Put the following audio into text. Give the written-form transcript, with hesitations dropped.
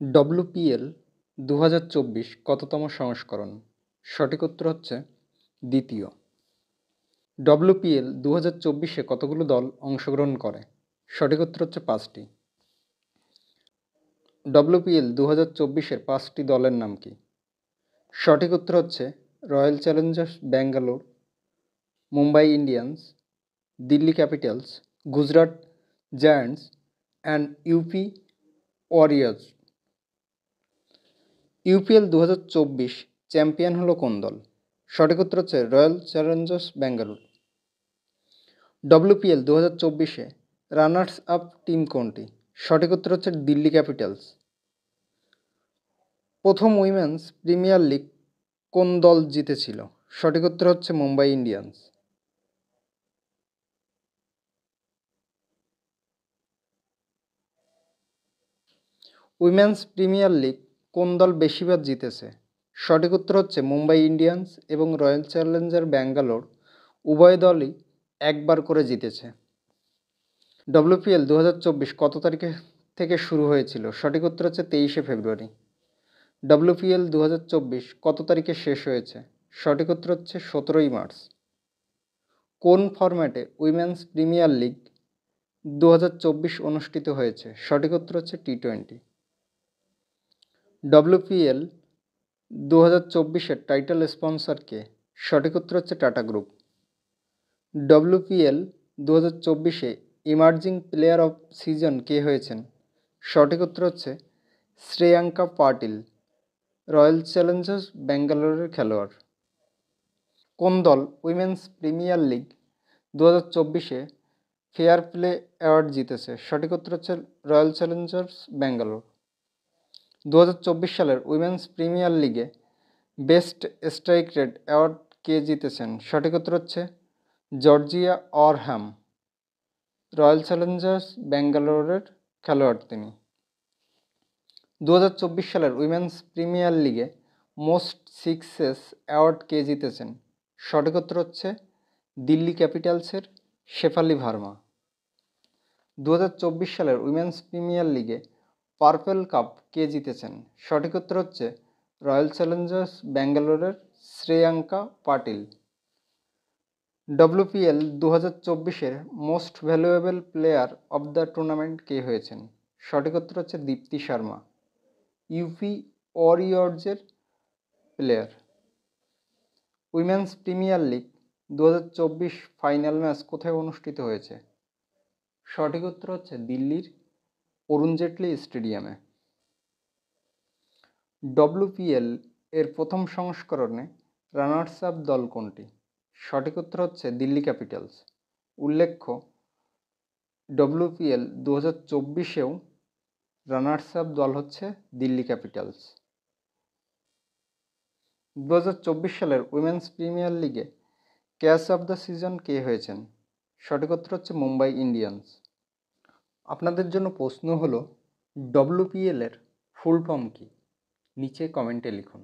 WPL 2024 কততম সংস্করণ? সঠিক উত্তর হচ্ছে দ্বিতীয়। ডব্লিউপিএল 2024-এ কতগুলো দল অংশগ্রহণ করে? সঠিক উত্তর হচ্ছে 5টি। ডব্লিউপিএল 2024-এর 5টি দলের নাম কি? সঠিক উত্তর হচ্ছে Royal Challengers Bangalore, Mumbai Indians, Delhi Capitals, Gujarat Giants and UP Warriors. UPL 2024 champion হলো কোন দল? সঠিক উত্তর হচ্ছে রয়্যাল চ্যালেঞ্জার্স ব্যাঙ্গালোর। ডব্লিউপিএল 2024-এ রানার্স আপ টিম কোনটি? সঠিক উত্তর হচ্ছে দিল্লি ক্যাপিটালস। প্রথম উইমেন্স প্রিমিয়ার লিগ কোন দল জিতেছিল? সঠিক উত্তর হচ্ছে Mumbai Indians. Women's Premier League কোন দল বেশিবার জিতেছে? সঠিক উত্তর হচ্ছে মুম্বাই ইন্ডিয়ান্স এবং রয়্যাল চ্যালেঞ্জার ব্যাঙ্গালোর উভয় দলই একবার করে জিতেছে। ডব্লিউপিএল 2024 কত তারিখে থেকে শুরু হয়েছিল? সঠিক উত্তর হচ্ছে 23শে ফেব্রুয়ারি। ডব্লিউপিএল 2024 কত তারিখে শেষ হয়েছে? সঠিক উত্তর হচ্ছে 17ই মার্চ। কোন ফরম্যাটে উইমেন্স প্রিমিয়ার লিগ 2024 অনুষ্ঠিত হয়েছে? সঠিক উত্তর হচ্ছে টি-20। ডব্লিউপিএল 2024-এর টাইটেল স্পন্সর কে? সঠিক উত্তর হচ্ছে টাটা গ্রুপ। ডব্লিউপিএল 2024-এ ইমার্জিং প্লেয়ার অফ সিজন কে হয়েছেন? সঠিক উত্তর হচ্ছে শ্রেয়াঙ্কা পাটিল, রয়্যাল চ্যালেঞ্জার্স ব্যাঙ্গালোরের খেলোয়াড়। কোন দল উইমেন্স প্রিমিয়ার লিগ 2024-এ ফেয়ার প্লে অ্যাওয়ার্ড জিতেছে? সঠিক উত্তর হচ্ছে রয়্যাল চ্যালেঞ্জার্স ব্যাঙ্গালোর। 2024 সালের উইমেন্স প্রিমিয়ার লিগে বেস্ট স্ট্রাইক রেট অ্যাওয়ার্ড কে জিতেছেন? সঠিক উত্তর হচ্ছে জর্জিয়া অরহ্যাম, রয়্যাল চ্যালেঞ্জার্স ব্যাঙ্গালোরের খেলোয়াড় তিনি। 2024 সালের উইমেন্স প্রিমিয়ার লিগে মোস্ট সিক্সেস অ্যাওয়ার্ড কে জিতেছেন? সঠিক উত্তর হচ্ছে দিল্লি ক্যাপিটালসের শেফালি ভার্মা। 2024 সালের উইমেন্স প্রিমিয়ার লিগে পার্পেল কাপ কে জিতেছেন? সঠিক উত্তর হচ্ছে রয়্যাল চ্যালেঞ্জার্স ব্যাঙ্গালোরের শ্রেয়াঙ্কা পাটিল। ডব্লিউপিএল 2024-এর most valuable player of the tournament কে হয়েছেন? সঠিক উত্তর হচ্ছে দীপ্তি শর্মা, ইউপি ওয়ারিয়র্সের player. Women's Premier League 2024 final match কোথায় অনুষ্ঠিত হয়েছে? সঠিক উত্তর হচ্ছে দিল্লির অরুণ জেটলি স্টেডিয়ামে। ডব্লিউপিএল এর প্রথম সংস্করণে রানার্স আপ দল কোনটি? সঠিক উত্তর হচ্ছে দিল্লি ক্যাপিটালস। উল্লেখ্য, ডব্লিউপিএল 2024-এও রানার্স আপ দল হচ্ছে দিল্লি ক্যাপিটালস। 2024 সালের উইমেন্স প্রিমিয়ার লিগে ক্যাচ অফ দ্য সিজন কে হয়েছেন? সঠিক উত্তর হচ্ছে মুম্বাই ইন্ডিয়ান্স। আপনাদের জন্য প্রশ্ন হলো ডব্লিউপিএল এর ফুল ফর্ম কি? নিচে কমেন্টে লিখুন।